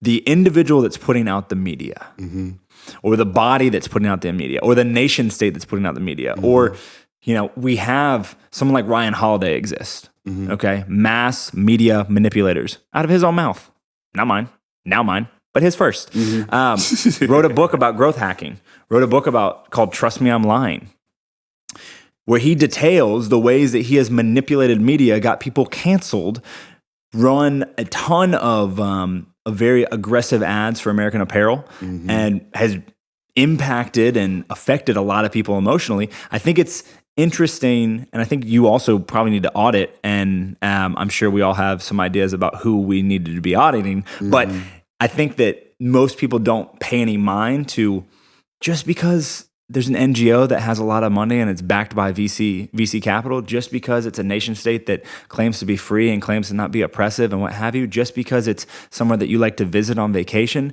the individual that's putting out the media, or the body that's putting out the media, or the nation state that's putting out the media, or we have someone like Ryan Holiday exist. Okay, mass media manipulators out of his own mouth, not mine, now mine, but his first. Wrote a book about growth hacking. Wrote a book called "Trust Me, I'm Lying," where he details the ways that he has manipulated media, got people canceled, run a ton of very aggressive ads for American Apparel, and has impacted and affected a lot of people emotionally. I think it's interesting, and I think you also probably need to audit, and I'm sure we all have some ideas about who we needed to be auditing, but I think that most people don't pay any mind to, just because there's an NGO that has a lot of money and it's backed by VC capital, just because it's a nation state that claims to be free and claims to not be oppressive and what have you, just because it's somewhere that you like to visit on vacation,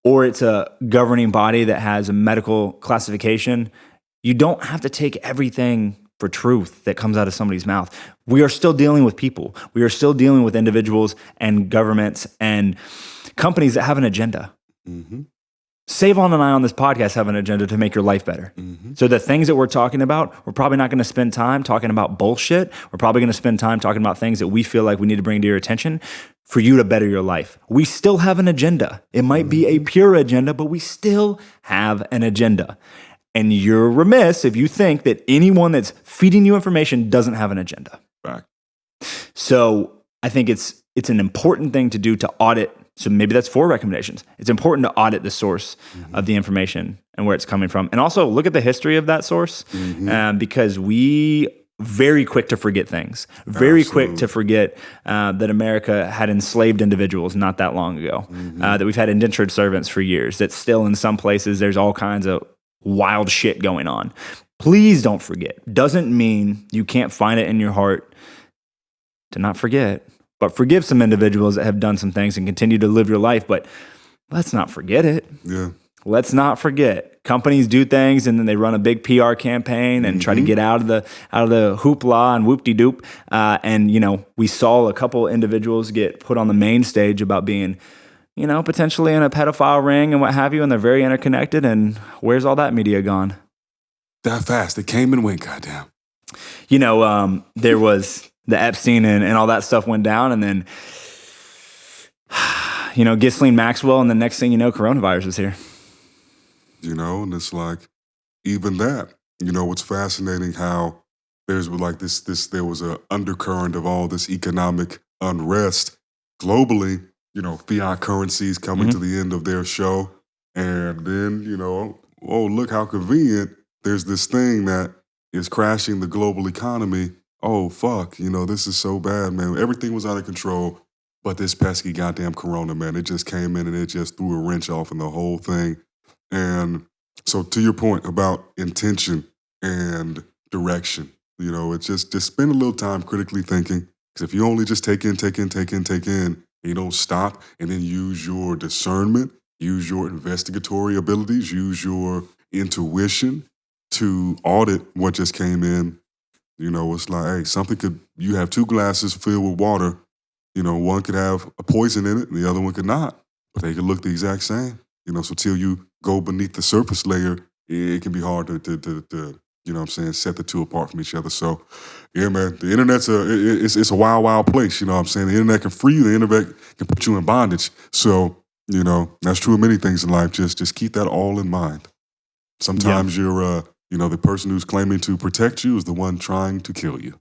or it's a governing body that has a medical classification, you don't have to take everything for truth that comes out of somebody's mouth. We are still dealing with people. We are still dealing with individuals and governments and companies that have an agenda. Sae'Von and I on this podcast have an agenda to make your life better. So the things that we're talking about, we're probably not going to spend time talking about bullshit. We're probably going to spend time talking about things that we feel like we need to bring to your attention for you to better your life. We still have an agenda. It might be a pure agenda, but we still have an agenda. And you're remiss if you think that anyone that's feeding you information doesn't have an agenda. Right. So I think it's an important thing to do to audit. So maybe that's 4 recommendations. It's important to audit the source of the information and where it's coming from. And also look at the history of that source, because we very quick to forget things. Very quick to forget that America had enslaved individuals not that long ago, that we've had indentured servants for years, that still in some places there's all kinds of wild shit going on. Please don't forget. Doesn't mean you can't find it in your heart to not forget, but forgive some individuals that have done some things and continue to live your life. But let's not forget it. Yeah. Let's not forget. Companies do things and then they run a big PR campaign and try to get out of the hoopla and whoop-de-doop. And we saw a couple individuals get put on the main stage about being, potentially in a pedophile ring and what have you, and they're very interconnected. And where's all that media gone? That fast. It came and went, goddamn. There was the Epstein and all that stuff went down, and then, Ghislaine Maxwell, and the next thing you know, coronavirus is here. And it's like, even that, it's fascinating how there's like there was a undercurrent of all this economic unrest globally, fiat currencies coming to the end of their show. And then, oh, look how convenient. There's this thing that is crashing the global economy. Oh, fuck, this is so bad, man. Everything was out of control, but this pesky goddamn corona, man, it just came in and it just threw a wrench off in the whole thing. And so to your point about intention and direction, it's just spend a little time critically thinking, because if you only just take in, and you don't stop and then use your discernment, use your investigatory abilities, use your intuition to audit what just came in, it's like, hey, you have 2 glasses filled with water, one could have a poison in it and the other one could not, but they could look the exact same, so till you go beneath the surface layer, it can be hard to set the 2 apart from each other. So, yeah, man, the internet's it's a wild, wild place, The internet can free you, the internet can put you in bondage. So, that's true of many things in life. Just keep that all in mind. Sometimes you're, the person who's claiming to protect you is the one trying to kill you.